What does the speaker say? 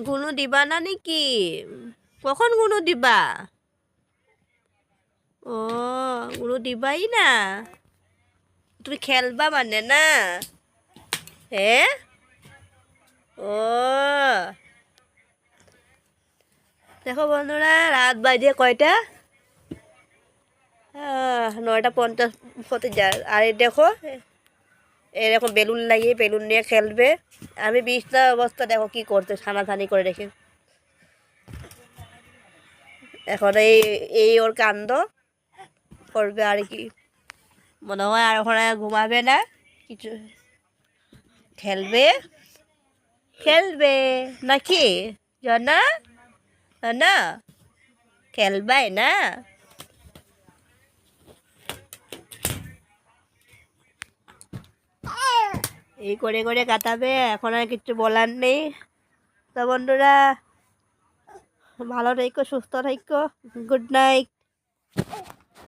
গুনু দিবা না নাকি? কখন গুনু দিবা? ও গুনু দিবাই না, তুমি খেলবা মানে না? হ্যাঁ, ও দেখো বন্ধুরা, রাত বাজে কয়টা? 9:50 হতে যায়। আর এই দেখো, এরকম বেলুন লাগিয়ে বেলুন নিয়ে খেলবে। আমি বিছনা অবস্থা দেখো কি করতে, ছানাছানি করে রেখে। এখন এই এই ওর কাণ্ড করবে আর কি। মনে হয় আর ওখানে ঘুমাবে না, কিছু খেলবে খেলবে নাকি? জানা না, খেলবাই না। এই করে করে কাটাবে, এখন আর কিছু বলার নেই। তো বন্ধুরা, ভালো থেকো, সুস্থ থেকো, গুড নাইট।